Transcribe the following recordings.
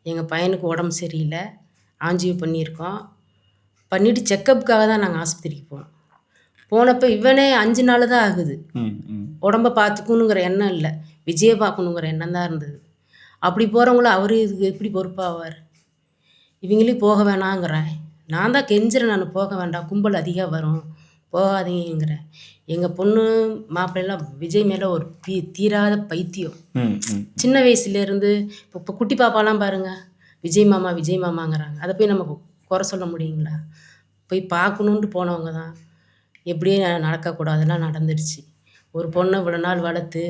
எங்கள் பையனுக்கு உடம்பு சரியில்லை, ஆஞ்சியோ பண்ணியிருக்கோம். பண்ணிவிட்டு செக்கப்புக்காக தான் நாங்கள் ஆஸ்பத்திரிக்கு போனோம். போனப்போ இவனே 5 நாள் தான் ஆகுது. உடம்ப பார்த்துக்கணுங்கிற எண்ணம் இல்லை, விஜயை பார்க்கணுங்கிற எண்ணம் தான் இருந்தது. அப்படி போகிறவங்கள அவர் இதுக்கு எப்படி பொறுப்பாவார்? இவங்களையும் போக வேணாங்கிறேன். நான் தான் கெஞ்சுறேன், நான் போக வேண்டாம், கும்பல் அதிகம் வரும், போகாதீங்கிறேன். எங்கள் பொண்ணு மாப்பிள்ளைலாம் விஜய் மேலே ஒரு தீராத பைத்தியம். சின்ன வயசுலேருந்து இப்போ குட்டி பாப்பாலாம் பாருங்கள், விஜய் மாமா விஜய் மாமாங்கிறாங்க. அதை போய் நம்ம குறை சொல்ல முடியுங்களா? போய் பார்க்கணுன்ட்டு போனவங்க தான். எப்படியே நடக்கக்கூடாதெல்லாம் நடந்துடுச்சு. ஒரு பொண்ணை இவ்வளோ நாள் வளர்த்து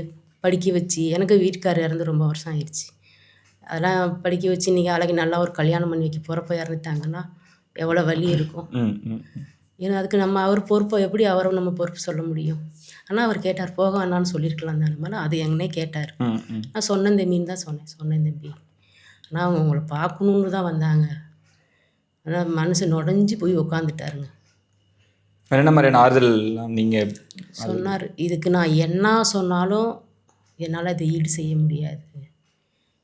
படிக்க வச்சு, எனக்கு வீட்டுக்காரர் இறந்து ரொம்ப வருஷம் ஆயிடுச்சு. அதெல்லாம் படிக்க வச்சு இன்றைக்கி அழகி நல்லா ஒரு கல்யாணம் பண்ணி வைக்க போகிறப்ப இறந்துட்டாங்கன்னா எவ்வளோ வலி இருக்கும். ஏன்னா அதுக்கு நம்ம அவர் பொறுப்பை எப்படி அவரை நம்ம பொறுப்பு சொல்ல முடியும்? ஆனால் அவர் கேட்டார், போக வேணான்னு சொல்லியிருக்கலாம் தானே மேலே, அது எங்கன்னே கேட்டார். நான் சொன்னேன் தம்பின்னு தான் சொன்னேன் தம்பி, ஆனால் அவங்க உங்களை பார்க்கணுன்னு தான் வந்தாங்க. ஆனால் மனுஷன் நுழைஞ்சி போய் உட்காந்துட்டாருங்க. என்ன மாதிரியான ஆறுதல் நீங்கள் சொன்னார்? இதுக்கு நான் என்ன சொன்னாலும் என்னால் இதை ஈடு செய்ய முடியாது.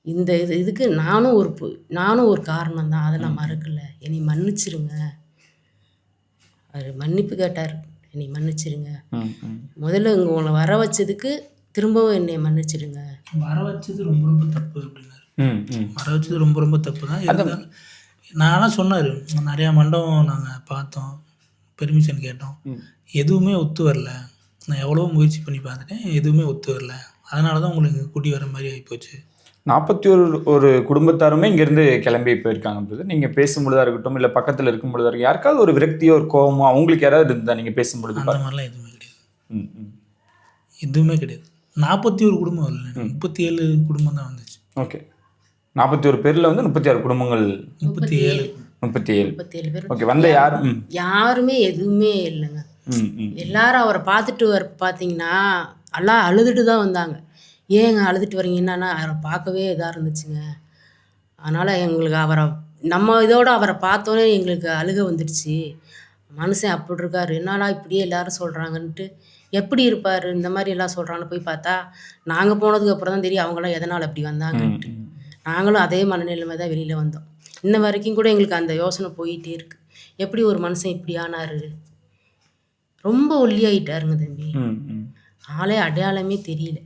இந்த இதுக்கு நானும் ஒரு காரணம் தான், அதை நான் மறக்கலை. என்னை மன்னிச்சிருங்க. அவர் மன்னிப்பு கேட்டார், என்னை மன்னிச்சிருங்க. முதல்ல இங்கே உங்களை வர வச்சதுக்கு திரும்பவும் என்னை மன்னிச்சிடுங்க. வர வச்சது ரொம்ப ரொம்ப தப்பு அப்படின்னாரு. வர வச்சது ரொம்ப ரொம்ப தப்பு தான். இருந்தாலும் நான்லாம் சொன்னார், நிறையா மண்டபம் நாங்கள் பார்த்தோம், பெர்மிஷன் கேட்டோம், எதுவுமே ஒத்து வரல. நான் எவ்வளோ முயற்சி பண்ணி பார்த்துட்டேன், எதுவுமே ஒத்து வரல. அதனால தான் உங்களுக்கு கூட்டி வர மாதிரி ஆகிப்போச்சு. 41 குடும்பத்தாருமே இங்கேருந்து கிளம்பி போயிருக்காங்க. நீங்கள் பேசும்பொழுதாக இருக்கட்டும், இல்லை பக்கத்தில் இருக்கும் பொழுதாக இருக்கும், யாருக்காவது ஒரு விரக்தியோ ஒரு கோவமோ அவங்களுக்கு யாராவது இருந்தால் நீங்கள் பேசும்பொழுது? அந்த மாதிரிலாம் எதுவுமே கிடையாது. எதுவுமே கிடையாது. 41 குடும்பம் இல்லை, 37 குடும்பம் தான் வந்துச்சு. ஓகே, 41 பேரில் வந்து 36 குடும்பங்கள். 37 பேர். ஓகே, வந்த யாருமே எதுவுமே இல்லைங்க. எல்லாரும் அவரை பார்த்துட்டு பார்த்தீங்கன்னா எல்லாம் அழுதுட்டு தான் வந்தாங்க. ஏங்க அழுதுட்டு வரீங்க? என்னன்னா அவரை பார்க்கவே இதாக இருந்துச்சுங்க. அதனால் எங்களுக்கு அவரை பார்த்தோன்னே எங்களுக்கு அழுக வந்துடுச்சு. மனுஷன் அப்படி இருக்கார், என்னடா இப்படியே எல்லோரும் சொல்கிறாங்கன்ட்டு. எப்படி இருப்பார் இந்த மாதிரி எல்லாம் சொல்கிறான்னு போய் பார்த்தா நாங்கள் போனதுக்கு அப்புறம் தான் தெரியும் அவங்களாம் எதனால் அப்படி வந்தாங்கன்ட்டு. நாங்களும் அதே மனநிலைமை தான் வெளியில் வந்தோம். இன்ன வரைக்கும் கூட எங்களுக்கு அந்த யோசனை போயிட்டே இருக்குது. எப்படி ஒரு மனுஷன் இப்படி ஆனார்? ரொம்ப ஒல்லியாயிட்டாருங்க தம்பி, ஆளே அடையாளமே தெரியல.